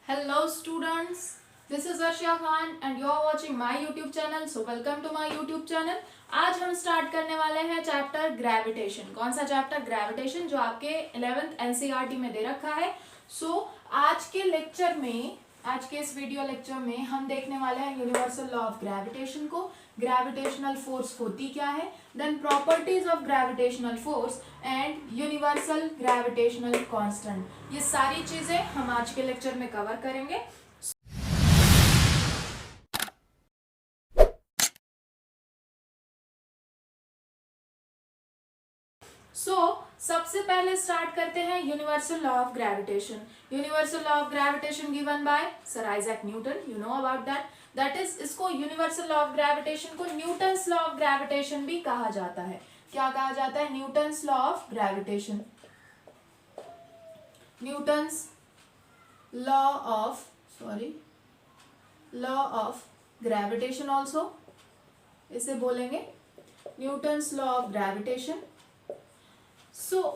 Hello students, this is Arshia Khan and you are watching my YouTube channel. So welcome to my YouTube channel. आज हम start करने वाले हैं chapter gravitation. कौन सा chapter? Gravitation, जो आपके 11th NCERT में दे रखा है. आज के लेक्चर में, आज के इस वीडियो लेक्चर में हम देखने वाले हैं यूनिवर्सल लॉ ऑफ ग्रेविटेशन को. ग्रेविटेशनल फोर्स होती क्या है, then properties of gravitational force and universal gravitational constant. ये सारी चीजें हम आज के लेक्चर में कवर करेंगे. सबसे पहले स्टार्ट करते हैं universal law of gravitation. Universal law of gravitation given by sir Isaac Newton. You know about that is, इसको यूनिवर्सल लॉ ऑफ ग्रेविटेशन को न्यूटन्स लॉ ऑफ ग्रेविटेशन भी कहा जाता है. क्या कहा जाता है? Newton's law of gravitation. Newton's law of gravitation also इसे बोलेंगे न्यूटन्स लॉ ऑफ ग्रेविटेशन.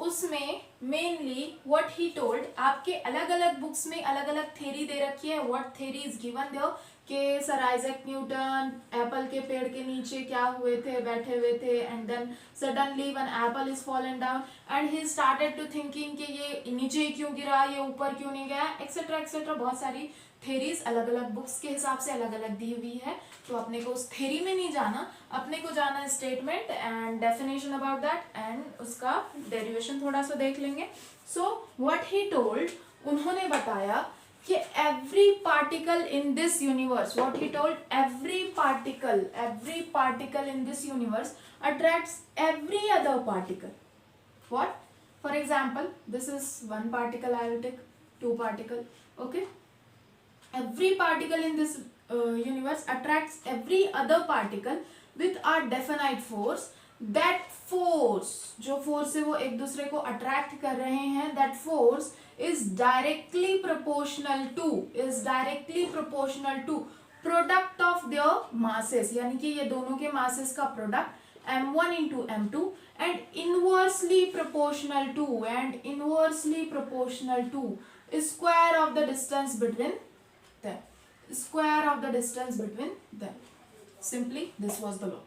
उसमें मेनली व्हाट ही टोल्ड, आपके अलग अलग बुक्स में अलग अलग थ्योरी दे रखी है. What theory is given there कि सर आइजैक न्यूटन एप्पल के पेड़ के नीचे क्या हुए थे, बैठे हुए थे, and then suddenly one apple is fallen down and he started to thinking कि ये नीचे क्यों गिरा, ये ऊपर क्यों नहीं गया, एक्सेट्रा एक्सेट्रा. बहुत सारी थेरीज अलग अलग बुक्स के हिसाब से अलग अलग दी हुई है. तो अपने को उस थेरी में नहीं जाना, अपने को जाना है statement and definition about that and उसका डेरिवेशन थोड़ा सा देख लेंगे. व्हाट ही टोल्ड, उन्होंने बताया कि every particle in this universe, what he told, every particle in this universe attracts every other particle. What? For example, this is one particle, I will take two particle. Okay, every particle in this universe attracts every other particle with a definite force. That force, जो force है वो एक दूसरे को attract कर रहे हैं, that force is directly proportional to product of their masses. यानी कि ये दोनों के masses का product m1 into m2 and inversely proportional to square of the distance between them. Simply, this was the law.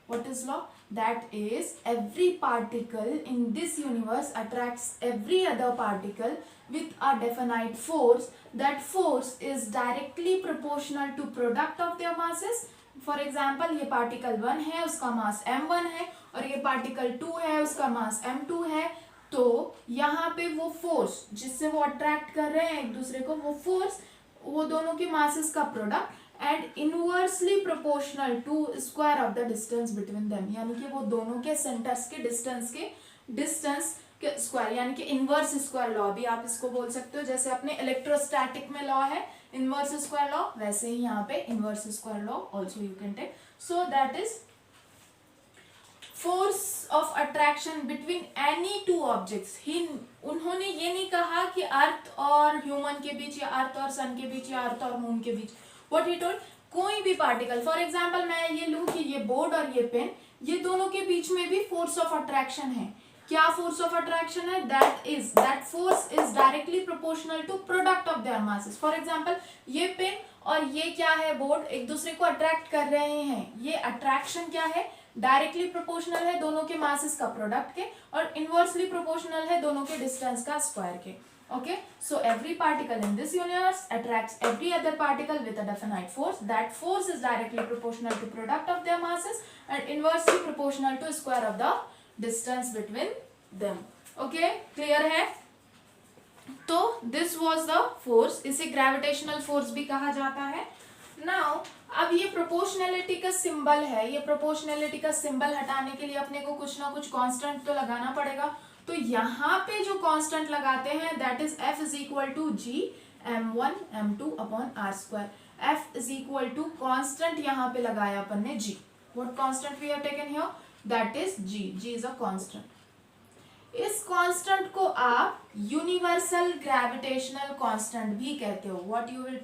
What is law? That is, every particle in this universe attracts every other particle with a definite force. That force is directly proportional to product of their masses. For example, ये particle 1 है, उसका mass m1 है, और ये particle 2 है, उसका mass m2 है. तो यहाँ पे वो फोर्स जिससे वो अट्रैक्ट कर रहे हैं एक दूसरे को, वो फोर्स वो दोनों के मासेस का product and inversely proportional to square of the distance between them. यानी कि वो दोनों के सेंटर्स के डिस्टेंस के स्क्वायर, यानी कि इनवर्स स्क्वायर लॉ भी आप इसको बोल सकते हो. जैसे अपने इलेक्ट्रोस्टैटिक में लॉ है इनवर्स स्क्वायर लॉ, वैसे ही यहाँ पे inverse square law also you can take. So that is force of attraction between any two objects. उन्होंने ये नहीं कहा कि अर्थ और ह्यूमन के बीच, या अर्थ और सन के बीच, या अर्थ और मून के बीच. व्हाट ही टोल्ड, कोई भी पार्टिकल, फॉर एग्जांपल मैं ये लूं कि ये बोर्ड और ये पेन, ये दोनों के बीच में भी फोर्स ऑफ अट्रैक्शन है. क्या फोर्स ऑफ अट्रैक्शन है? That force is directly proportional to product of their masses. For example, ये पेन और ये क्या है, बोर्ड, एक दूसरे को अट्रैक्ट कर रहे हैं. ये अट्रैक्शन क्या है? डायरेक्टली प्रोपोर्शनल है दोनों के मासेस का प्रोडक्ट के, और इनवर्सली प्रोपोर्शनल है दोनों के डिस्टेंस का स्क्वायर के. Okay, so every particle in this universe attracts every other particle with a definite force. That force is directly proportional to product of their masses and inversely proportional to square of the distance between them. Okay, clear है? तो this was the force. इसे gravitational force भी कहा जाता है. Now, अब ये proportionality का सिंबल है, ये प्रोपोर्शनैलिटी का सिंबल हटाने के लिए अपने को कुछ ना कुछ कांस्टेंट तो लगाना पड़ेगा. तो यहाँ पे जो कांस्टेंट लगाते हैं that is f is equal to G m1 m2 upon r square. f is equal to constant यहाँ पे लगाया अपन ने g. What constant we have taken here? That is g. g is a constant. इस constant को आप universal gravitational constant भी कहते हो. What you will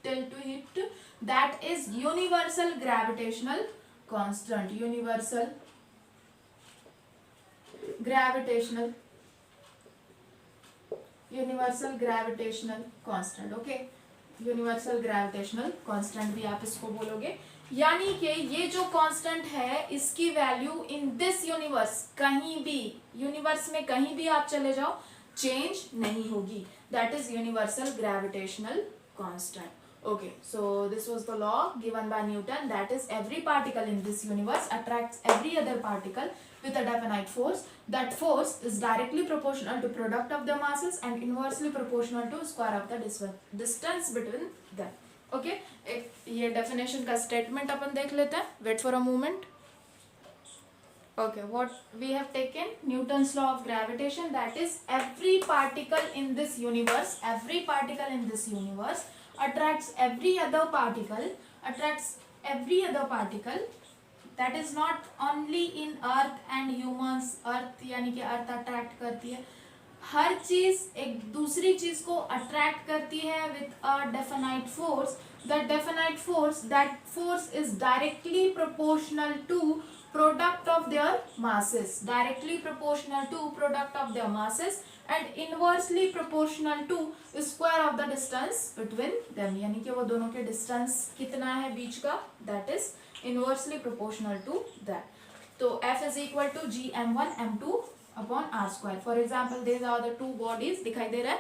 tell to it, that is universal gravitational constant. Universal gravitational constant. Okay, universal gravitational constant भी आप इसको बोलोगे। यानी कि ये जो कांस्टेंट है इसकी वैल्यू इन दिस यूनिवर्स, कहीं भी यूनिवर्स में कहीं भी आप चले जाओ, चेंज नहीं होगी। That is universal gravitational constant. Okay, so this was the law given by Newton, that is every particle in this universe attracts every other particle with a definite force. That force is directly proportional to product of their masses and inversely proportional to square of the distance between them. Okay, एक ये definition का statement अपन देख लेते हैं. Wait for a moment. Okay, what we have taken Newton's law of gravitation, that is every particle in this universe attracts every other particle, that is not only in earth and humans. earth यानी कि earth attract करती है, हर चीज एक दूसरी चीज को attract करती है with a definite force. That force is directly proportional to product of their masses, and inversely proportional to square of the distance between them. यानी कि वो दोनों के डिस्टेंस कितना है बीच का, that is inversely proportional to that. तो F is equal to Gm1 m2 upon r square. For example, these are the two bodies, दिखाई दे रहा है,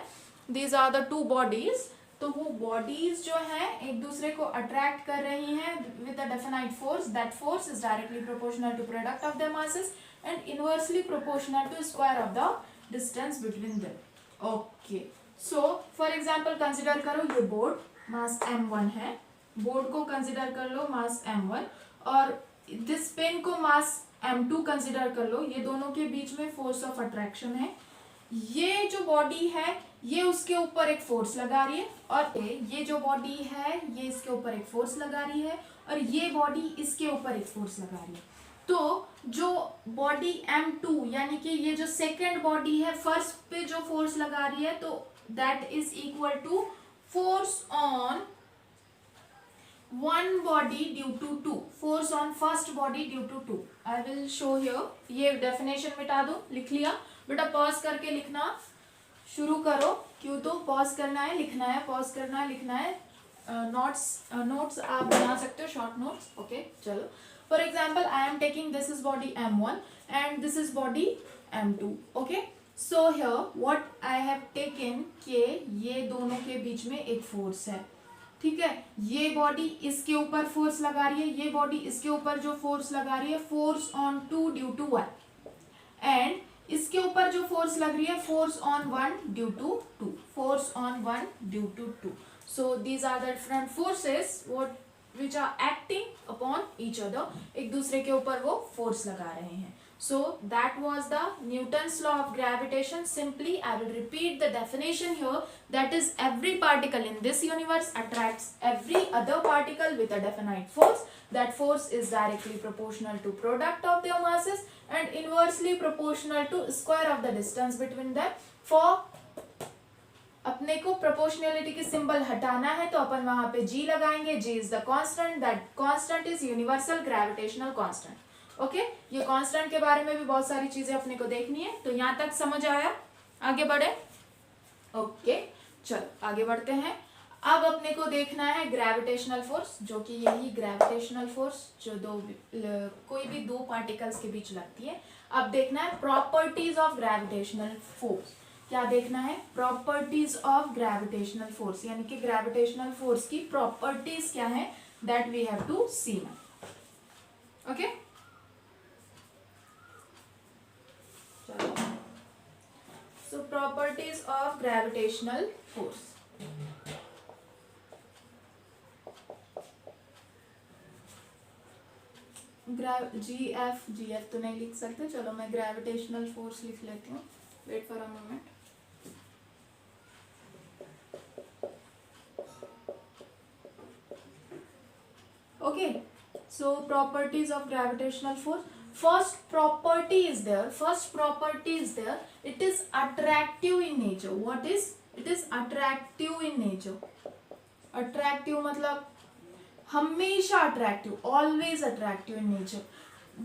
these are the two bodies. तो वो बॉडीज जो है एक दूसरे को अट्रैक्ट कर रही हैं with a definite force. That force is directly proportional to product of their masses and inversely proportional to square of the distance between them. Okay, so for example consider करो ये बोर्ड मास m1 है, board को consider कर लो मास m1 और this pen को मास m2 consider कर लो. ये दोनों के बीच में फोर्स ऑफ अट्रैक्शन है. ये जो बॉडी है ये उसके ऊपर एक फोर्स लगा रही है और ये जो बॉडी है ये इसके ऊपर एक फोर्स लगा रही है और ये बॉडी इसके ऊपर एक फोर्स लगा रही है. तो जो बॉडी m2 यानी कि ये जो सेकेंड बॉडी है फर्स्ट पे जो फोर्स लगा रही है, तो that is equal to force on one body due to two, force on first body due to two. I will show here. ये definition मिटा दो, लिख लिया बेटा, पॉज करके लिखना शुरू करो. क्यों? तो पॉज करना है, लिखना है, पॉज करना है, लिखना है. नोट्स आप बना सकते हो, शॉर्ट नोट्स. ओके, चलो. For example I am taking this is body m1 and this is body m2. Okay, so here what I have taken के ये दोनों के बीच में एक फोर्स है. ठीक है, ये बॉडी इसके ऊपर फोर्स लगा रही है, ये बॉडी इसके ऊपर जो फोर्स लगा रही है force on 2 due to 1, and इसके ऊपर जो फोर्स लग रही है force on 1 due to 2, force on 1 due to 2. So these are the different forces what which are acting upon each other. एक दूसरे के ऊपर वो फोर्स लगा रहे हैं. So that was the Newton's law of gravitation. Simply I will repeat the definition here, that is every particle in this universe attracts every other particle with a definite force. That force is directly proportional to product of their masses and inversely proportional to square of the distance between them. For अपने को proportionality की symbol हटाना है तो अपन वहां पे G लगाएंगे. G is the constant. That constant is universal gravitational constant. Okay, ये कांस्टेंट के बारे में भी बहुत सारी चीजें अपने को देखनी है. तो यहाँ तक समझ आया? आगे बढ़े. ओके, चलो आगे बढ़ते हैं. अब अपने को देखना है ग्रेविटेशनल फोर्स, जो कि यही ग्रेविटेशनल फोर्स जो कोई भी दो पार्टिकल्स के बीच लगती है. अब देखना है प्रॉपर्टीज ऑफ ग्रेविटेशनल फोर्स. क्या देखना है? प्रॉपर्टीज ऑफ ग्रेविटेशनल फोर्स, यानी कि ग्रेविटेशनल फोर्स की प्रॉपर्टीज क्या है, that we have to see now. Okay, so properties of gravitational force. GF तो नहीं लिख सकते, चलो मैं ग्रेविटेशनल फोर्स लिख लेती हूँ. Wait for a moment. Okay, so properties of gravitational force. First property is there, it is attractive in nature. What is? It is attractive in nature. Attractive मतलब हमेशा attractive, always attractive in nature.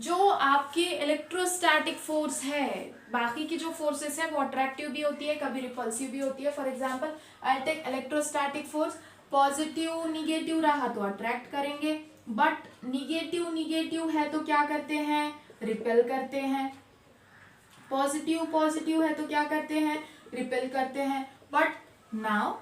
जो आपके electrostatic force है, बाकी की जो forces है वो अट्रैक्टिव भी होती है, कभी रिपल्सिव भी होती है. For example I take electrostatic force. Positive negative रहा तो अट्रैक्ट करेंगे, बट निगेटिव निगेटिव है तो क्या करते हैं, रिपेल करते हैं। पॉजिटिव पॉजिटिव है तो क्या करते हैं, रिपेल करते हैं। बट नाउ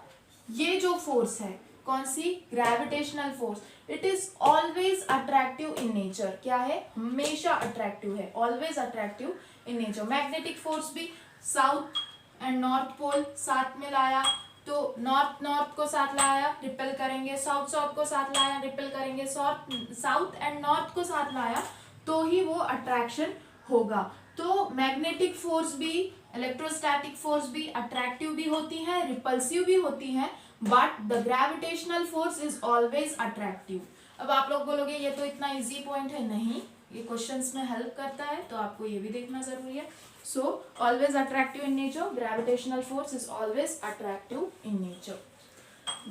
ये जो फोर्स है, कौन सी, gravitational force, it is always attractive in nature. क्या है, हमेशा अट्रैक्टिव है, always attractive in nature. Magnetic force भी साउथ एंड नॉर्थ पोल साथ में लाया तो नॉर्थ नॉर्थ को साथ लाया, रिपेल करेंगे, साउथ साउथ को साथ लाया, रिपेल करेंगे, साउथ एंड नॉर्थ को साथ लाया तो ही वो अट्रैक्शन होगा। तो मैग्नेटिक फोर्स भी, इलेक्ट्रोस्टैटिक फोर्स भी अट्रैक्टिव भी होती है, रिपल्सिव भी होती है, but the gravitational force is always attractive. अब आप लोग बोलोगे ये तो इतना इजी पॉइंट है, नहीं, ये क्वेश्चंस में हेल्प करता है तो आपको ये भी देखना जरूरी है। So always attractive in nature, gravitational force is always attractive in nature.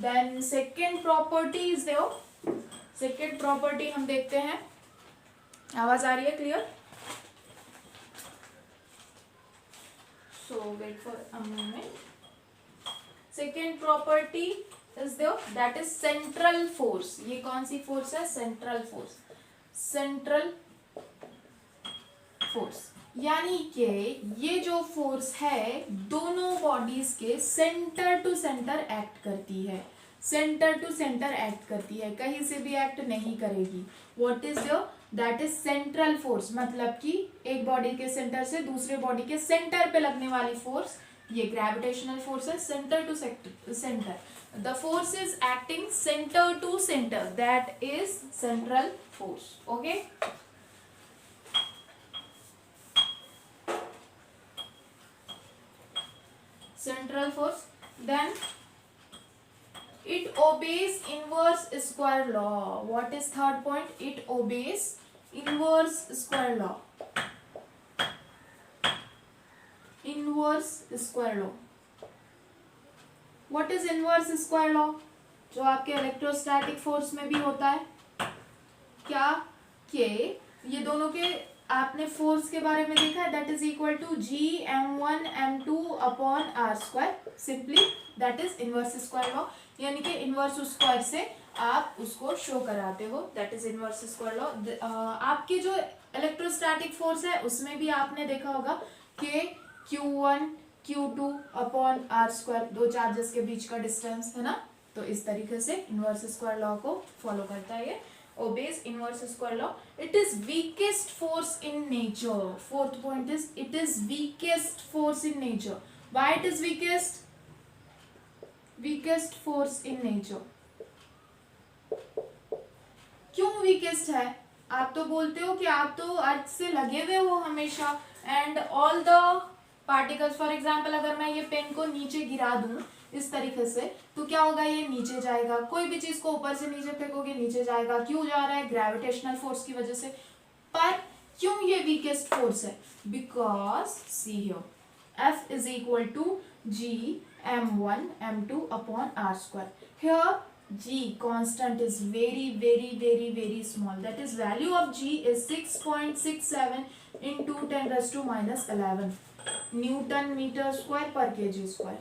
Then second property is there, second property हम देखते हैं। आवाज आ रही है clear? So wait for a moment. Second property is there, that is central force. ये कौन सी force है, सेंट्रल फोर्स। सेंट्रल फोर्स यानी कि ये जो फोर्स है दोनों बॉडीज के सेंटर टू सेंटर एक्ट करती है, सेंटर टू सेंटर एक्ट करती है, कहीं से भी एक्ट नहीं करेगी। What is your, that is central force, मतलब कि एक बॉडी के सेंटर से दूसरे बॉडी के सेंटर पे लगने वाली फोर्स ये ग्रेविटेशनल फोर्स है, centre to centre. The force is acting centre to centre, that is central force. Okay, central force. Then it obeys inverse square law. What is third point? It obeys inverse square law. Inverse square law. What is inverse square law? जो आपके electrostatic force में भी होता है, क्या कि ये दोनों के आपने फोर्स के बारे में देखा है, that is equal to Gm1 m2 upon r square, simply that is inverse square law, यानी कि इनवर्स स्क्वायर से आप उसको शो कराते हो, that is inverse square law. आपके जो इलेक्ट्रोस्टैटिक फोर्स है उसमें भी आपने देखा होगा कि Q1 Q2 upon r square, दो चार्जेस के बीच का डिस्टेंस है ना, तो इस तरीके से इनवर्स स्क्वायर लॉ को फॉलो करता है ये, obeys inverse square law. It is weakest force in nature. Fourth point is it is weakest force in nature. Why it is weakest? Weakest force in nature. क्यों weakest है? आप तो बोलते हो कि आप तो अर्थ से लगे हुए हो हमेशा, and all the particles, for example अगर मैं ये पेन को नीचे गिरा दूं इस तरीके से तो क्या होगा, ये नीचे जाएगा। कोई भी चीज को ऊपर से नीचे फेंकोगे नीचे जाएगा, क्यों जा रहा है, ग्रेविटेशनल फोर्स की वजह से। पर क्यों ये वीकेस्ट फोर्स है, because see here F is equal to Gm1 m2 upon r square. Here G constant is very small, that is value of G is 6.67 into 10 raised to minus 11 Newton meter square per kg square।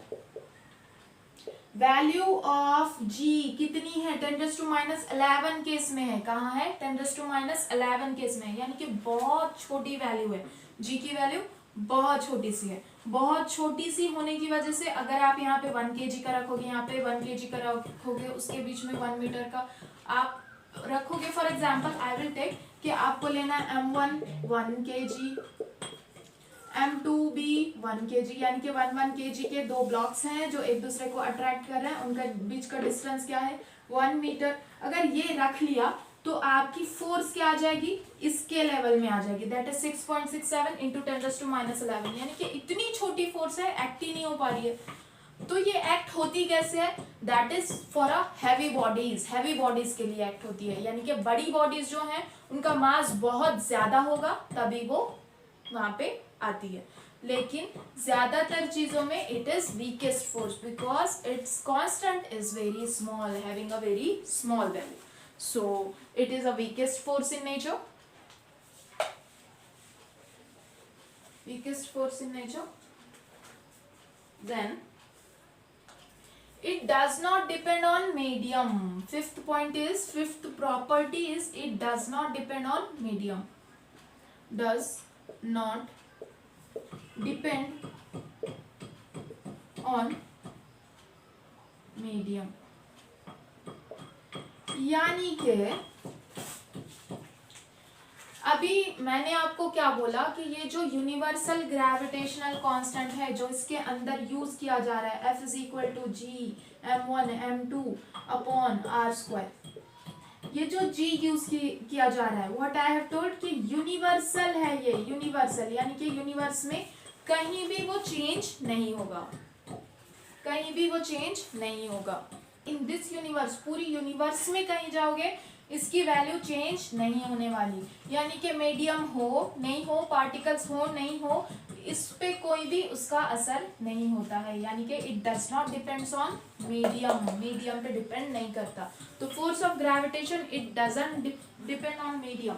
Value of G कितनी है, 10 raised to minus 11 case में है, कहाँ है, 10 raised to minus 11 case में है, यानी कि बहुत छोटी वैल्यू है, G की वैल्यू बहुत छोटी सी है। बहुत छोटी सी होने की वजह से अगर आप यहाँ पे 1 kg का रखोगे, यहाँ पे 1 kg का रखोगे, उसके बीच में 1 मीटर का आप रखोगे, for example I will take कि आपको लेना है M1 1 kg, M2 भी 1 kg, यानी कि 1 kg के दो ब्लॉक्स हैं जो एक दूसरे को अट्रैक्ट कर रहे हैं, उनका बीच का डिस्टेंस क्या है, 1 मीटर। अगर ये रख लिया तो आपकी फोर्स क्या आ जाएगी, इसके लेवल में आ जाएगी, that is 6.67 into 10 raised to minus 11, यानी कि इतनी छोटी फोर्स है, एक्ट ही नहीं हो पा रही है। तो ये एक्ट होती कैसे है, that is for a heavy bodies, heavy bodies के लिए एक्ट होती है, यानी कि बड़ी बॉडीज जो हैं उनका मास बहुत ज्यादा होगा तभी वो वहां पे आती है। लेकिन ज्यादातर चीजों में it is weakest force because it's constant is very small, having a very small value, so it is a weakest force in nature, weakest force in nature। Then it does not depend on medium. Fifth point is, fifth property is, it does not depend on medium. Does not depend on medium. यानी कि अभी मैंने आपको क्या बोला कि ये जो यूनिवर्सल ग्रेविटेशनल कांस्टेंट है जो इसके अंदर यूज किया जा रहा है, F is equal to G m1 m2 upon r square, ये जो G यूज किया जा रहा है, व्हाट आई हैव टोल्ड कि यूनिवर्सल है, ये यूनिवर्सल यानी कि यूनिवर्स में कहीं भी वो चेंज नहीं होगा, कहीं भी वो चेंज नहीं होगा। इन दिस यूनिवर्स, पूरी यूनिवर्स में कहीं जाओगे इसकी वैल्यू चेंज नहीं होने वाली, यानी कि मीडियम हो नहीं हो, पार्टिकल्स हो नहीं हो, इस पे कोई भी उसका असर नहीं होता है, यानी कि it does not depends on medium, medium पे डिपेंड नहीं करता। तो force of gravitation it doesn't depend on medium,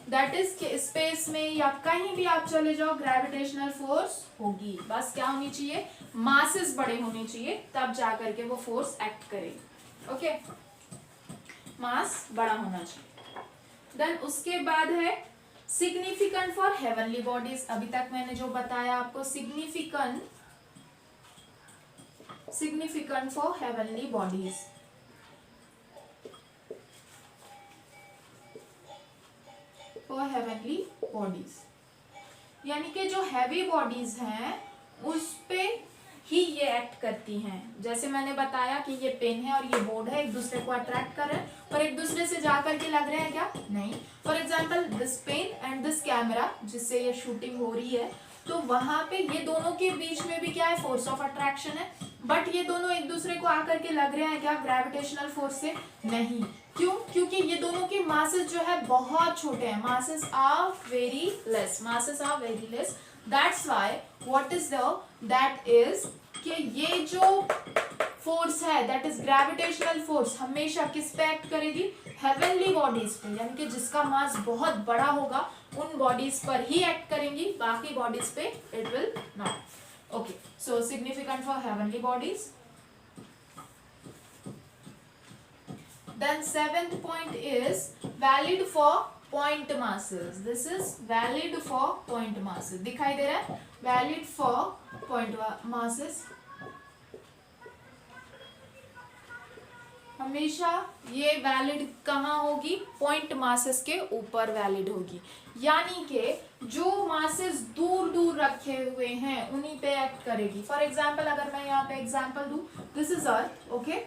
that is कि स्पेस में या कहीं भी आप चले जाओ ग्रेविटेशनल फोर्स होगी, बस क्या होनी चाहिए, मासेस बड़े होने चाहिए, तब जाकर के वो फोर्स एक्ट करेगी। ओके, मास बड़ा होना चाहिए। देन उसके बाद है सिग्निफिकेंट फॉर हेवनली बॉडीज। अभी तक मैंने जो बताया आपको, significant for heavenly bodies, for heavenly bodies यानी कि जो हैवी बॉडीज हैं उस पे ही ये एक्ट करती हैं। जैसे मैंने बताया कि ये पेन है और ये बोर्ड है, एक दूसरे को अट्रैक्ट कर रहे हैं, पर एक दूसरे से जा करके लग रहे हैं क्या, नहीं। For example this pen and this camera जिससे ये शूटिंग हो रही है, तो वहां पे ये दोनों के बीच में भी क्या है, फोर्स ऑफ अट्रैक्शन है, बट ये दोनों एक दूसरे को आकर के लग रहे हैं क्या, ग्रेविटेशनल फोर्स से, नहीं। क्यों, क्योंकि ये दोनों के मासेस जो है बहुत छोटे हैं, masses are very less, masses are very less, that's why what is the, that is कि ये जो फोर्स है दैट इज ग्रेविटेशनल फोर्स हमेशा किस पे एक्ट करेगी, हेवनली बॉडीज पे, यानी कि जिसका मास बहुत बड़ा होगा उन बॉडीज पर ही एक्ट करेंगी, बाकी बॉडीज पे it will not. Okay, so significant for heavenly bodies. Then seventh point is valid for point masses. This is valid for point masses, दिखाई दे रहा है, वैलिड फॉर पॉइंट मासेस। हमेशा ये वैलिड कहाँ होगी, पॉइंट मासेस के ऊपर वैलिड होगी, यानी कि जो मासेस दूर दूर रखे हुए हैं उन्हीं पे एक्ट करेगी। फॉर एग्जाम्पल अगर मैं यहाँ पे एग्जाम्पल दूं, दिस इज अर्थ, ओके,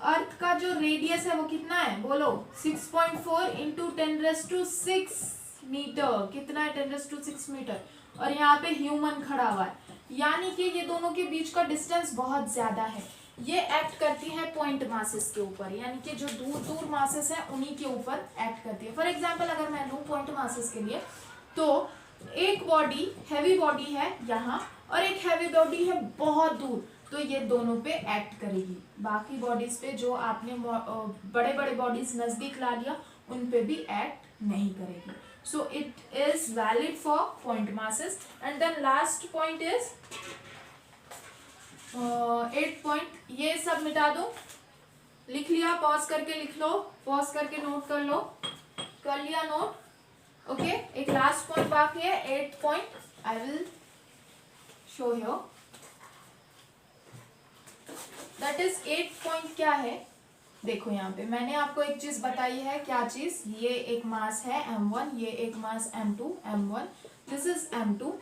अर्थ का जो रेडियस है वो कितना है, बोलो, 6.4 इंटू 10⁶ मीटर, कितना है, 10⁶ मीटर, और यहाँ पे ह्यूमन खड़ा हुआ है, यानी कि ये दोनों के बीच का डिस्टेंस बहुत ज्यादा है। ये एक्ट करती है पॉइंट मासेस के ऊपर, यानी कि जो दूर दूर मासेस हैं उन्हीं के ऊपर एक्ट करती है। फॉर एग्जाम्पल अगर मैं लूँ पॉइंट मासेस के लिए, तो एक बॉडी हैवी बॉडी है यहाँ और एक हैवी बॉडी है बहुत दूर, तो ये दोनों पे एक्ट करेगी, बाकी बॉडीज पे जो आपने बड़े बड़े बॉडीज नजदीक ला लिया उन पे भी एक्ट नहीं करेगी। So it is valid for point masses. And then last point is 8 point, ये सब मिटा दो, लिख लिया, पॉज करके लिख लो, पॉज करके नोट कर लो, कर लिया नोट। ओके, एक लास्ट पॉइंट बाकी है, 8 point, I will show you that is 8 point क्या है। देखो यहाँ पे मैंने आपको एक चीज बताई है, क्या चीज, ये एक मास है m1, ये एक मास m2, m1, this is m2,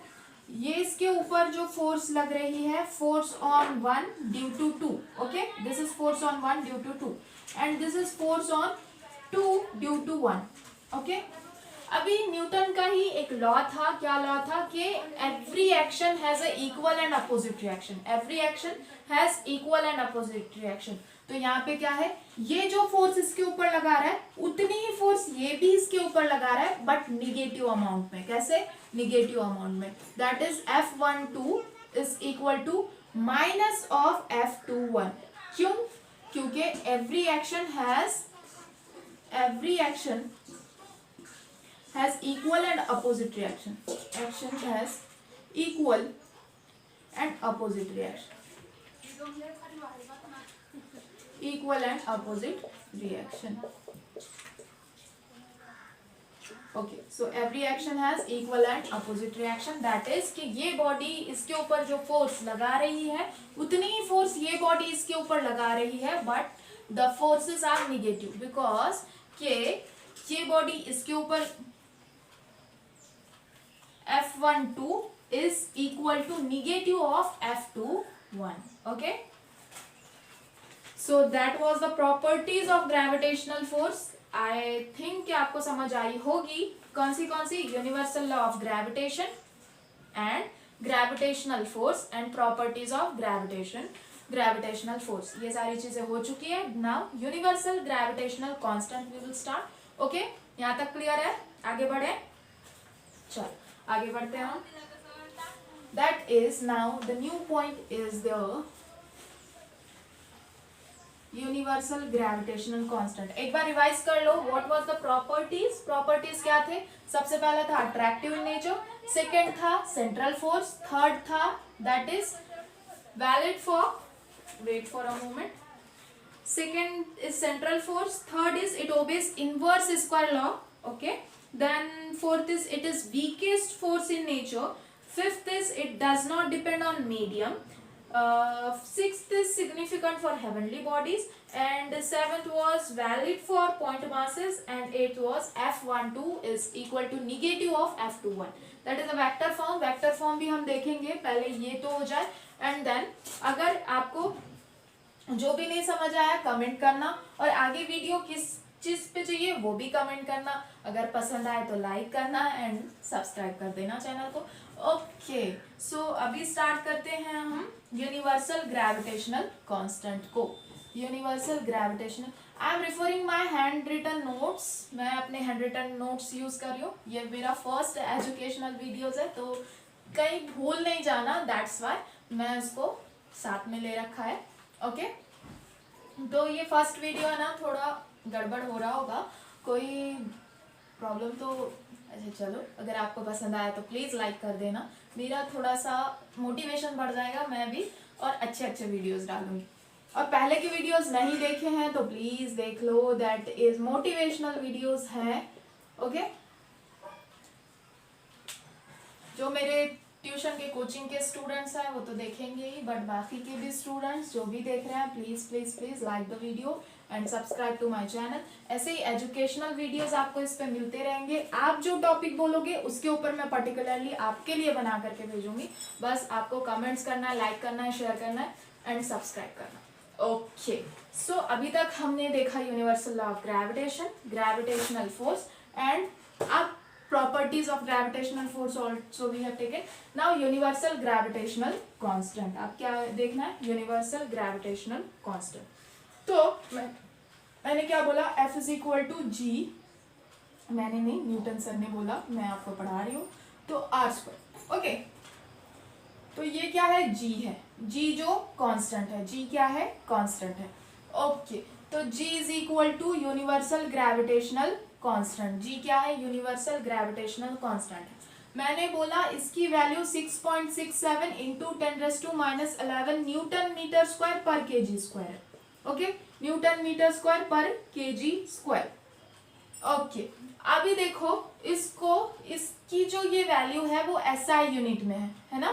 ये इसके ऊपर जो फोर्स लग रही है, force on 1 due to 2, okay, this is force on 1 due to 2 and this is force on 2 due to 1, okay. अभी न्यूटन का ही एक लॉ था, क्या लॉ था, कि every action has a equal and opposite reaction, every action has equal and opposite reaction. तो यहाँ पे क्या है, ये जो फोर्स इसके ऊपर लगा रहा है उतनी ही फोर्स ये भी इसके ऊपर लगा रहा है, बट निगेटिव अमाउंट में। कैसे, निगेटिव अमाउंट में, that is F12 is equal to minus of F21। क्यों, क्योंकि every action has equal and opposite reaction, action has equal and opposite reaction। equal and opposite reaction. Okay, so every action has equal and opposite reaction. That is कि ये body इसके ऊपर जो force लगा रही है उतनी ही फोर्स ये बॉडी इसके ऊपर लगा रही है, but the forces are negative because के ये बॉडी इसके ऊपर F12 is equal to negative of F21. Okay, so that was the properties of gravitational force. I think कि आपको समझ आई होगी कौन सी universal law of gravitation and gravitational force and properties of gravitational force, ये सारी चीजें हो चुकी है. Now universal gravitational constant we will start. Okay, यहाँ तक क्लियर है? आगे बढ़े, चल आगे बढ़ते हैं हम. That is now the new point is the universal gravitational constant. एक बार रिवाइज कर लो. व्हाट वाज द प्रॉपर्टीज क्या थे? सबसे पहला था अट्रैक्टिव इन नेचर, सेकेंड था सेंट्रल फोर्स, थर्ड था that is valid for, wait for a moment, second is central force, third is it obeys inverse square law. Okay, then fourth is it is weakest force in nature, fifth is it does not depend on medium, sixth is significant for heavenly bodies, and seventh was valid for point masses, and eighth was F12 is equal to negative of F21. that is a vector form. vector form भी हम देखेंगे, पहले ये तो हो जाए. and then अगर आपको जो भी नहीं समझ आया कमेंट करना, और आगे वीडियो किस चीज पे चाहिए वो भी कमेंट करना. अगर पसंद आए तो लाइक करना एंड सब्सक्राइब कर देना चैनल को. ओके, सो अभी स्टार्ट करते हैं हम यूनिवर्सल ग्रेविटेशनल कांस्टेंट को. Universal gravitational, I am referring my hand written notes. मैं अपने हैंड रिटन नोट्स यूज कर रही हूँ. ये मेरा फर्स्ट एजुकेशनल वीडियोज है तो कहीं भूल नहीं जाना, दैट्स वाई मैं इसको साथ में ले रखा है. ओके, तो ये फर्स्ट वीडियो है ना, थोड़ा गड़बड़ हो रहा होगा, कोई प्रॉब्लम तो अच्छा चलो, अगर आपको पसंद आया तो प्लीज़ लाइक कर देना. मेरा थोड़ा सा मोटिवेशन बढ़ जाएगा, मैं भी और अच्छे वीडियोस डालूंगी. और पहले के वीडियोस नहीं देखे हैं तो प्लीज़ देख लो, दैट इज मोटिवेशनल वीडियोस हैं. ओके, जो मेरे ट्यूशन के कोचिंग के स्टूडेंट्स हैं वो तो देखेंगे ही, बट बाकी के भी स्टूडेंट्स जो भी देख रहे हैं please please please like the video and subscribe to my channel. ऐसे ही एजुकेशनल वीडियोस आपको इस पे मिलते रहेंगे. आप जो टॉपिक बोलोगे उसके ऊपर मैं पर्टिकुलरली आपके लिए बना करके भेजूंगी. बस आपको कमेंट्स करना है, लाइक करना है, शेयर करना है एंड सब्सक्राइब करना. ओके, सो अभी तक हमने देखा universal law of gravitation, gravitational force and अब properties of gravitational force also we have taken. now universal gravitational constant. अब क्या देखना है? universal gravitational constant. तो मैंने क्या बोला? F is equal to G, मैंने नहीं, न्यूटन सर ने बोला, मैं आपको पढ़ा रही हूँ. तो R स्क्वायर. ओके, तो ये क्या है? G है. G जो कांस्टेंट है. G क्या है? कांस्टेंट है. ओके, तो G is equal to universal gravitational constant. G क्या है? यूनिवर्सल ग्रेविटेशनल कांस्टेंट है. मैंने बोला इसकी value 6.67 into 10⁻⁻11 newton metre square per KG square है. Okay, newton metre square per KG square. Okay, अभी देखो इसको, इसकी जो ये वैल्यू है वो एसआई यूनिट में है ना.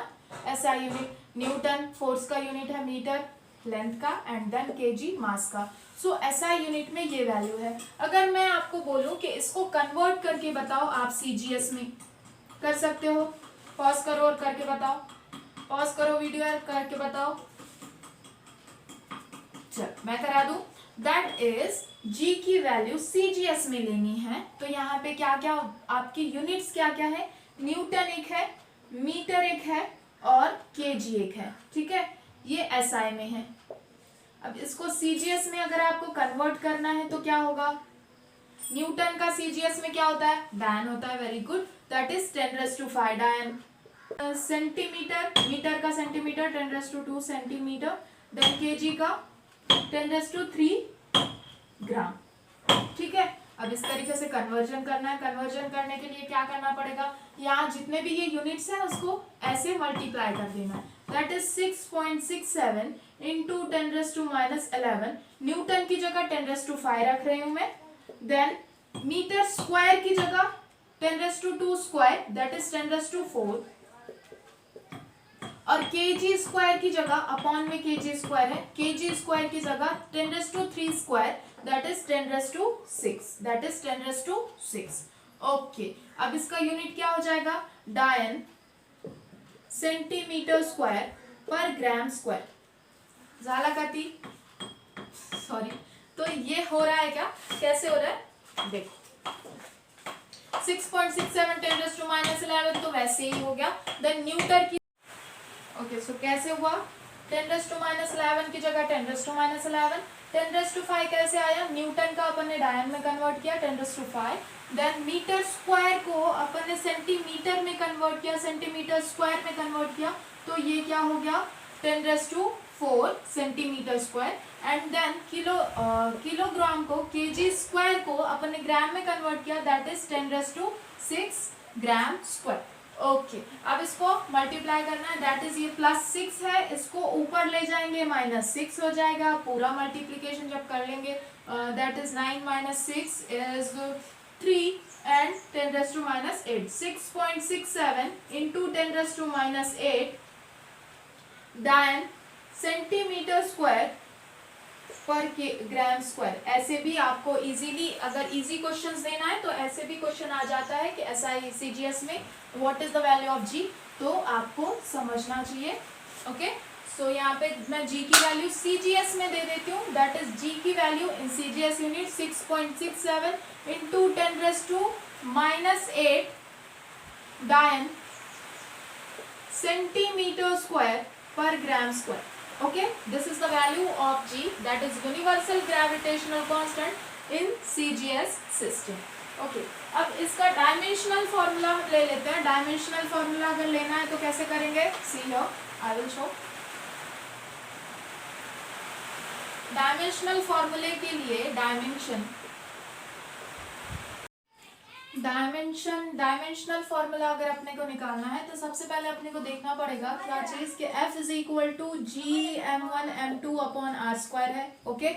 एसआई यूनिट, न्यूटन फोर्स का यूनिट है, मीटर लेंथ का, एंड देन केजी मास का. सो एसआई यूनिट में ये वैल्यू है. अगर मैं आपको बोलूं कि इसको कन्वर्ट करके बताओ, आप सीजीएस में कर सकते हो. पॉज करो और करके बताओ. पॉज करो वीडियो और करके बताओ. चल मैं करा दूं. दैट इज जी की वैल्यू सीजीएस में लेनी है. तो यहाँ पे क्या क्या आपकी यूनिट्स क्या क्या है? न्यूटन एक है, मीटर एक है और केजी एक है. ठीक है, ये एसआई में है. अब इसको सीजीएस में अगर आपको कन्वर्ट करना है तो क्या होगा? न्यूटन का सीजीएस में क्या होता है? डायन होता है. वेरी गुड, दैट इज 10⁵ डायन. सेंटीमीटर, मीटर का सेंटीमीटर 10⁻² सेंटीमीटर. देन केजी का 10⁻³ ग्राम. ठीक है, अब इस तरीके से कन्वर्जन करना है. कन्वर्जन करने के लिए क्या करना पड़ेगा? यहाँ जितने भी ये यूनिट्स हैं उसको ऐसे मल्टीप्लाई कर देना है. दैट इज 6.67 इंटू 10⁻⁻11 न्यूटन की जगह 10⁵ रख रही हूं मैं। देन मीटर स्क्वायर की जगह 10⁻² स्क्वायर दैट इज 10⁻⁴, और केजी स्क्वायर की जगह अपॉन में केजी स्क्वायर है, केजी स्क्वायर की जगह 10⁻³ square that is 10⁻⁶, that is 10⁻⁶। Okay, अब इसका यूनिट क्या हो जाएगा, डायन सेंटीमीटर स्क्वायर पर ग्राम स्क्वायर। झाला का ती, सॉरी, तो ये हो रहा है क्या, कैसे हो रहा है देखो, 6.67 10⁻⁻11 तो वैसे ही हो गया। देन न्यूटन की, ओके सो कैसे हुआ, 10⁻⁻11 की जगह 10⁻⁻11, 10⁵ कैसे आया, न्यूटन का अपन ने डायन में कन्वर्ट किया 10⁵। देन मीटर स्क्वायर को अपन ने सेंटीमीटर में कन्वर्ट किया, सेंटीमीटर स्क्वायर में कन्वर्ट किया, तो ये क्या हो गया 10⁻⁴ centimetre square. And then kilogram को, केजी स्क्वायर को अपन ने ग्राम में कन्वर्ट किया, that is 10⁻⁶ gram square. Okay, अब इसको मल्टीप्लाई करना है, दैट इज ये +6 है, इसको ऊपर ले जाएंगे -6 हो जाएगा, पूरा मल्टीप्लीकेशन जब कर लेंगे that is 9 - 6 is 3 and 10⁻⁸, 6.67 into 10⁻⁸ डायन सेंटीमीटर स्क्वायर पर ग्राम स्क्वायर। ऐसे भी आपको इजीली, अगर इजी क्वेश्चंस देना है तो ऐसे भी क्वेश्चन आ जाता है कि SI CGS में what is the value of G, तो आपको समझना चाहिए। ओके, सो यहाँ पे मैं G की वैल्यू CGS में दे देती हूँ, दैट इज G की value in CGS unit 6.67 into 10⁻⁸ डायन सेंटीमीटर स्क्वायर पर ग्राम square. Okay, this is the value of G, that is universal gravitational constant in CGS system. Okay, अब इसका डायमेंशनल फॉर्मूला ले लेते हैं। डायमेंशनल फॉर्मूला अगर लेना है तो कैसे करेंगे, see here, I will show. Dimensional फॉर्मूले के लिए डायमेंशनल फॉर्मूला अगर अपने को निकालना है तो सबसे पहले अपने को देखना पड़ेगा क्या चीज कि F is equal to GM1M2 upon R² है। ओके,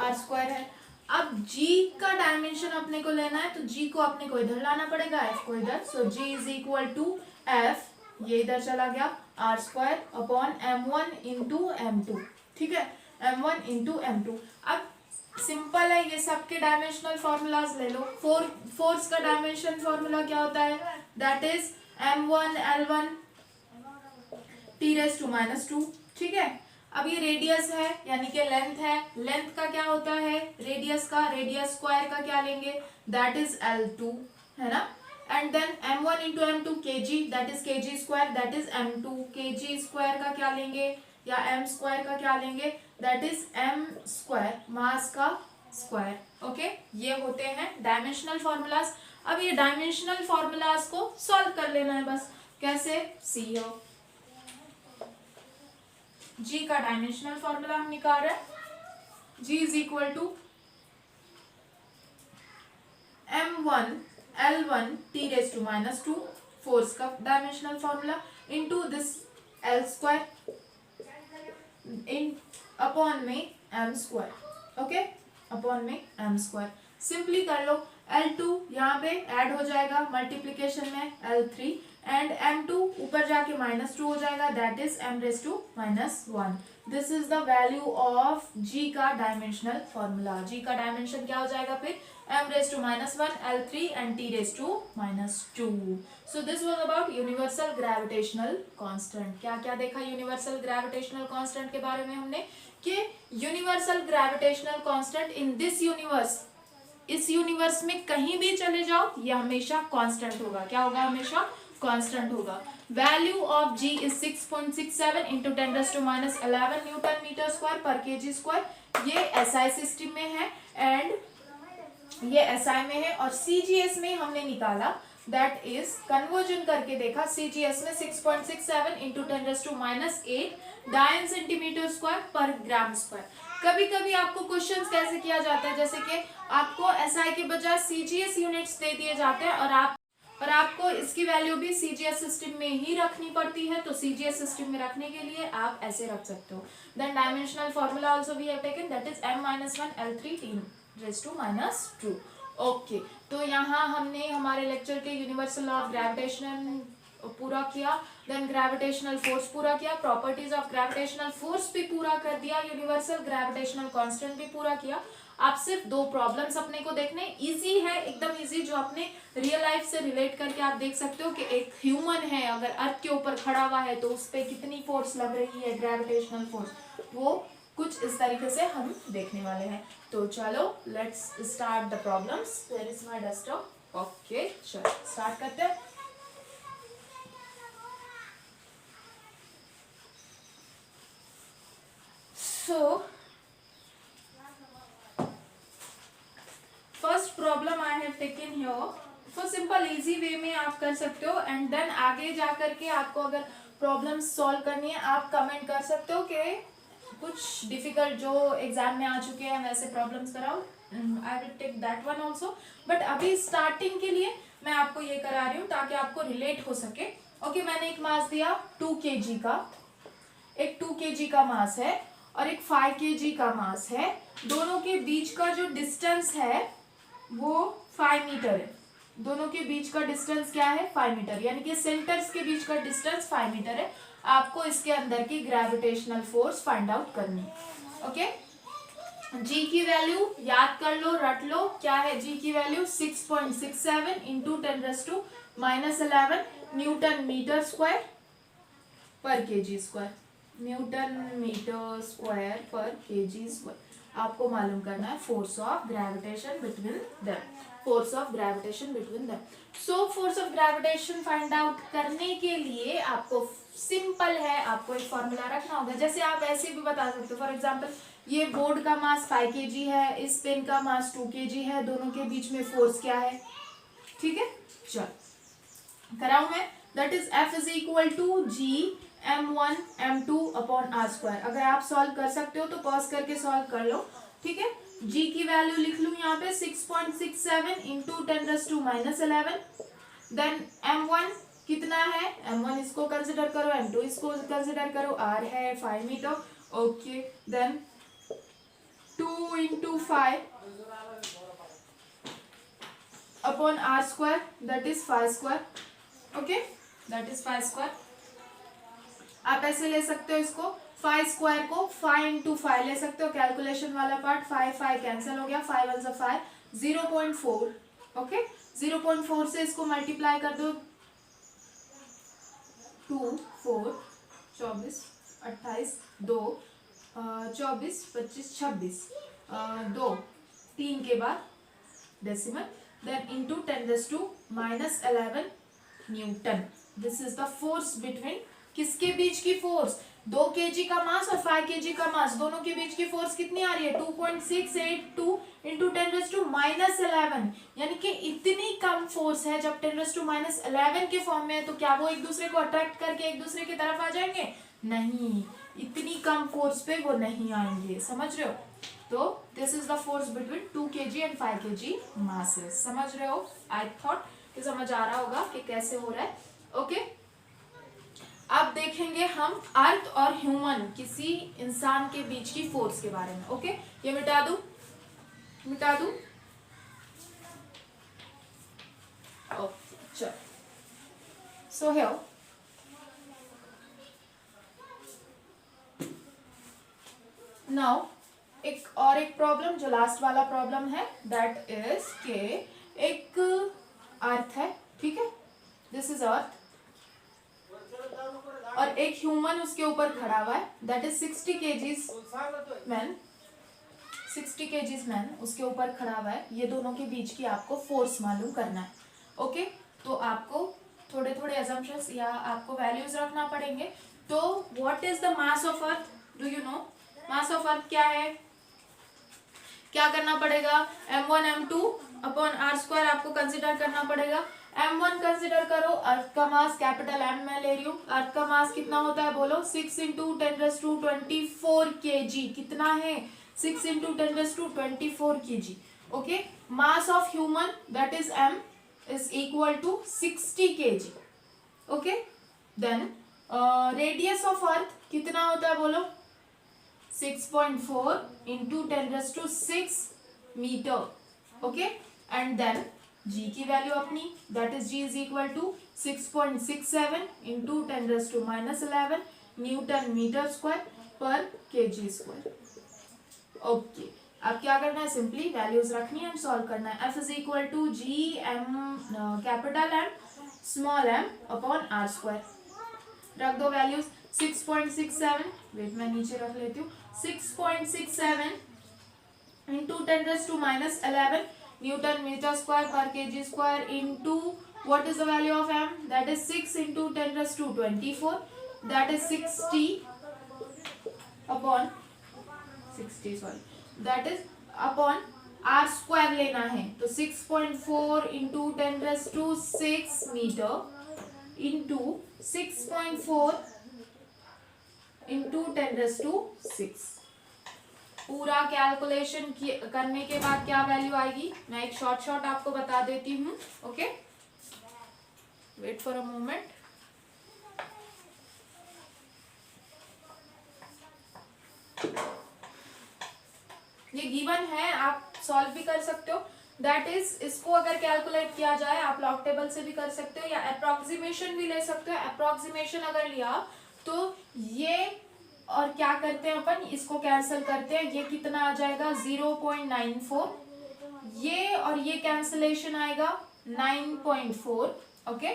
R² है। अब G का डायमेंशन अपने को लेना है तो G को अपने को इधर लाना पड़ेगा, F को इधर, so G is equal to F, ये इधर चला गया, R² upon M1 into M2, ठीक है, M1 इंटू M2। अब सिंपल है, ये सबके डायमेंशनल फॉर्मूलाज ले लो। फोर्स का डायमेंशन फॉर्मूला क्या होता है, दैट इज M1L1 T⁻², ठीक है। अब ये रेडियस है यानी कि लेंथ है, लेंथ का क्या होता है, रेडियस का, रेडियस स्क्वायर का क्या लेंगे, दैट इज L2, है ना। And then M1 into M2 kg, that is kg square, that is M2, kg square का क्या लेंगे या m स्क्वायर का क्या लेंगे, that is m square, mass का स्क्वायर। ओके, ये होते हैं डायमेंशनल फॉर्मूलाज। अब ये डायमेंशनल फॉर्मूलाज को सॉल्व कर लेना है बस, कैसे, सी हो, G का डायमेंशनल फॉर्मूला हम निकाल रहे हैं, G is equal to M1L1 T⁻², force का dimensional formula, into this L² इन अपॉन में m स्क्वायर। ओके, अपॉन में m स्क्वायर, सिंपली कर लो, L2 यहाँ पे ऐड हो जाएगा मल्टीप्लीकेशन में L3 एंड M2 ऊपर जाके -2 हो जाएगा, that is m⁻⁻1। This is the value of G का डायमेंशनल फॉर्मूला। G का डायमेंशन क्या हो जाएगा फिर, m⁻⁻1 L3 and T⁻²। So this was about universal gravitational constant. क्या क्या देखा यूनिवर्सल ग्रेविटेशनल कांस्टेंट के बारे में हमने, कि universal gravitational constant in this universe, इस यूनिवर्स में कहीं भी चले जाओ ये हमेशा कांस्टेंट होगा। क्या होगा, हमेशा कांस्टेंट होगा। Value of G is 6.67 into 10⁻⁻11 newton metre square पर kg स्क्वायर। ये SI सिस्टम में है एंड ये SI में है, और CGS में हमने निकाला, दैट इज कन्वर्जन करके देखा, CGS में 6.67 इंटू 10⁻⁸ डायन सेंटीमीटर स्क्वायर पर ग्राम स्क्वायर। कभी कभी आपको क्वेश्चंस कैसे किया जाता है, जैसे कि आपको SI के बजाय CGS यूनिट्स दे दिए जाते हैं और आप और आपको इसकी वैल्यू भी सीजीएस सिस्टम में ही रखनी पड़ती है, तो सीजीएस सिस्टम में रखने के लिए आप ऐसे रख सकते हो. Then dimensional formula also we have taken, that is m-1 L3 × 10⁻². Okay, तो यहाँ हमने हमारे लेक्चर के यूनिवर्सल लॉ ऑफ ग्रेविटेशन पूरा किया, देन ग्रेविटेशनल फोर्स पूरा किया, प्रॉपर्टीज ऑफ ग्रेविटेशनल फोर्स भी पूरा कर दिया, यूनिवर्सल ग्रेविटेशनल कांस्टेंट भी पूरा किया. आप सिर्फ 2 प्रॉब्लम्स अपने को देखने, इजी है, एकदम इजी, जो अपने रियल लाइफ से रिलेट करके आप देख सकते हो कि एक ह्यूमन है अगर अर्थ के ऊपर खड़ा हुआ है तो उस पर कितनी फोर्स लग रही है, ग्रेविटेशनल फोर्स, वो कुछ इस तरीके से हम देखने वाले हैं. तो चलो let's start the problems. Where is my desktop? Okay, चलो स्टार्ट करते हैं. So first problem I have taken here. तो सिंपल इजी वे में आप कर सकते हो, एंड देन आगे जा करके आपको अगर प्रॉब्लम सॉल्व करनी है आप कमेंट कर सकते हो कि कुछ डिफिकल्ट जो एग्जाम में आ चुके हैं वैसे प्रॉब्लम्स कराओ. I will take that one also, but अभी स्टार्टिंग के लिए मैं आपको ये करा रही हूँ ताकि आपको रिलेट हो सके. ओके, मैंने एक मास दिया 2 kg का, एक 2 kg का मास है और एक 5 kg का मास है. दोनों के बीच का जो डिस्टेंस है वो 5 मीटर है. दोनों के बीच का डिस्टेंस क्या है? 5 मीटर, यानी कि सेंटर्स के बीच का डिस्टेंस 5 मीटर है. आपको इसके अंदर की ग्रेविटेशनल फोर्स फाइंड आउट करनी. ओके, जी की वैल्यू याद कर लो, रट लो. क्या है जी की value? 6.67 into 10⁻11 newton metre square per KG square. Newton metre square per KG square. आपको मालूम करना है force of gravitation between them. Force of gravitation between them. So force of gravitation find out करने के लिए आपको simple है, आपको एक फॉर्मूला रखना होगा. जैसे आप ऐसे भी बता सकते हो, फॉर एग्जांपल ये बोर्ड का मास 5 kg है, इस पेन का मास 2 kg है, दोनों के बीच में फोर्स क्या है? ठीक है, चल कराऊं मैं. That is F is equal to G m1 m2 upon r². अगर आप सॉल्व कर सकते हो तो पॉज करके सॉल्व कर लो. ठीक है, g की वैल्यू लिख लूं यहाँ पे 6.67 इंटू 10⁻11. देन m1 कितना है? m1 इसको कंसिडर करो, m2 इसको कंसिडर करो, r है 5 metre. Okay, then 2 into 5 upon r², that is 5². Okay, that is 5². आप ऐसे ले सकते हो इसको, 5² को 5 इंटू 5 ले सकते हो. कैलकुलेशन वाला पार्ट 5 कैंसिल हो गया, 5 1 5, 0.4. ओके, 0.4 से इसको मल्टीप्लाई कर दो. 2 4 24 28 2 24 25 26 2 3 के बाद decimal, then into 10⁻11 newton. This is the force between, किसके बीच की फोर्स? 2 kg का मास और 5 kg का मास, दोनों के बीच की फोर्स कितनी आ रही है? 2.682 इंटू 10⁻11. यानी कि इतनी कम फोर्स है. जब 10⁻11 के फॉर्म में है तो क्या वो एक दूसरे को अट्रैक्ट करके एक दूसरे की तरफ आ जाएंगे? नहीं, इतनी कम फोर्स पे वो नहीं आएंगे. समझ रहे हो? तो this is the force between 2 kg and 5 kg masses. समझ रहे हो? आई थॉट कि समझ आ रहा होगा कि कैसे हो रहा है. ओके, अब देखेंगे हम अर्थ और ह्यूमन, किसी इंसान के बीच की फोर्स के बारे में. ओके, ये मिटा दूं. ओके, चलो. सो हियर नाउ एक प्रॉब्लम, जो लास्ट वाला प्रॉब्लम है, दैट इज के एक अर्थ है. ठीक है, दिस इज अर्थ और एक ह्यूमन उसके ऊपर खड़ा हुआ है. That is 60 kg man. 60 kg man उसके ऊपर खड़ा हुआ है. ये दोनों के बीच की आपको फोर्स मालूम करना है. ओके, तो आपको थोड़े थोड़े assumptions या आपको वैल्यूज रखना पड़ेंगे. तो what is the mass of earth? Do you know mass of earth क्या है? क्या करना पड़ेगा? m1 m2 अपॉन r² आपको कंसिडर करना पड़ेगा. m1 कंसिडर करो, अर्थ का मास कैपिटल M मैं ले रही हूँ. अर्थ का मास कितना होता है बोलो? 6 इंटू 10⁻24 kg. कितना है? 6 into 10⁻24 kg. Okay, mass of human that is M. is equal to 60 kg. Okay, then radius of earth कितना होता है बोलो? 6.4 into 10⁶ metre. Okay, and then g की वैल्यू अपनी, that is g is equal to 6.67 into 10⁻11 newton metre square पर kg square. Okay, अब क्या करना है? सिंपली वैल्यूज रखनी है एंड सॉल्व करना है. F is equal to g m capital M small m upon r square. रख दो वैल्यूज. 6.67, वेट मैं नीचे रख लेती हूँ. 6.67 इंटू 10⁻11 न्यूटन मीटर स्क्वायर पर kg square into what is the value of m? That is 6 into 10⁻24. That is 60 upon 60, sorry. That is upon r square लेना है. तो 6.4 इंटू 10⁶ मीटर इंटू 6.4 इंटू 10⁶. पूरा कैलकुलेशन करने के बाद क्या वैल्यू आएगी मैं एक शॉर्ट आपको बता देती हूँ. Okay, wait for a moment. ये गिवन है, आप सॉल्व भी कर सकते हो. दैट इज, इसको अगर कैलकुलेट किया जाए आप लॉग टेबल से भी कर सकते हो या अप्रोक्सीमेशन भी ले सकते हो. अप्रोक्सीमेशन अगर लिया तो ये और क्या करते हैं अपन, इसको कैंसिल करते हैं. ये कितना आ जाएगा? 0.94. ये और ये कैंसिलेशन आएगा 9.4. ओके,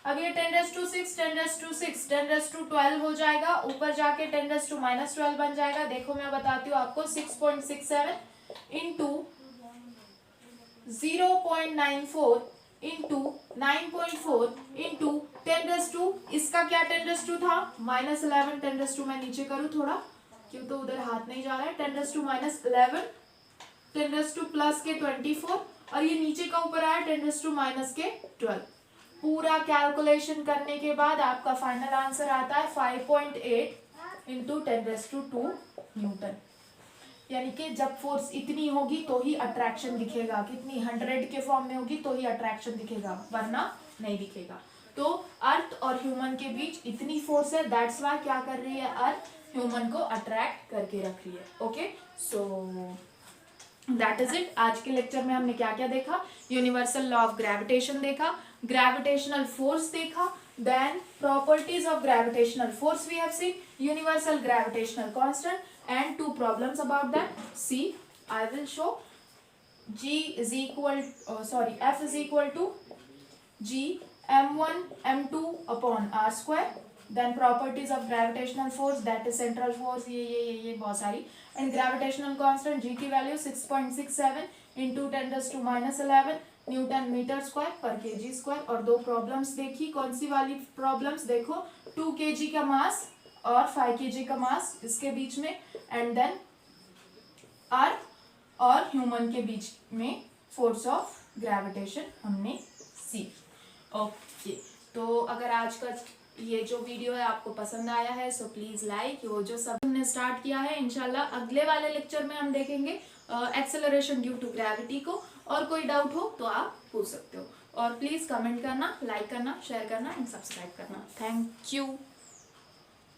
अब ये 10⁶, 10⁶, 10⁻12 हो जाएगा. ऊपर जाके 10⁻12 बन जाएगा. देखो मैं बताती हूँ आपको. 6.67 इंटू 0.94 इंटू 9.4 इंटू 10⁻². इसका क्या 10⁻² था? -11. 10⁻² मैं नीचे करूँ थोड़ा, क्यों तो उधर हाथ नहीं जा रहा है. 10⁻² -11, 10⁻² प्लस के 24 और ये नीचे का ऊपर आया 10⁻² के 12. पूरा कैलकुलेशन करने के बाद आपका फाइनल आंसर आता है 5.8 इंटू 10⁻² न्यूटन. यानी कि जब फोर्स इतनी होगी तो ही अट्रैक्शन दिखेगा. कितनी? 100 के फॉर्म में होगी तो ही अट्रैक्शन दिखेगा, वरना नहीं दिखेगा. तो अर्थ और ह्यूमन के बीच इतनी फोर्स है, दैट्स व्हाई क्या कर रही है अर्थ? ह्यूमन को अट्रैक्ट करके रख रही है. Okay, so that is it. आज के लेक्चर में हमने क्या क्या देखा? यूनिवर्सल लॉ ऑफ ग्रेविटेशन देखा, ग्रेविटेशनल फोर्स देखा, then properties of gravitational force we have seen, universal gravitational constant and two problems about that. See, I will show. G is equal F is equal to G m1 m2 upon r square. Then properties of gravitational force, that is central force, ये बहुत सारी. And gravitational constant G की value 6.67 into 10⁻11 newton metre square पर kg square. और दो problems देखी. कौन सी वाली प्रॉब्लम्स? देखो, 2 kg का मास और 5 kg का मास इसके बीच में, एंड देन अर्थ और ह्यूमन के बीच में फोर्स ऑफ ग्रेविटेशन हमने सीखी. ओके, तो अगर आज का ये जो वीडियो है आपको पसंद आया है सो प्लीज लाइक. वो जो सब हमने स्टार्ट किया है इंशाल्लाह अगले वाले लेक्चर में हम देखेंगे एक्सेलरेशन ड्यू टू ग्रेविटी को. और कोई डाउट हो तो आप पूछ सकते हो. और प्लीज कमेंट करना, लाइक करना, शेयर करना एंड सब्सक्राइब करना. Thank you.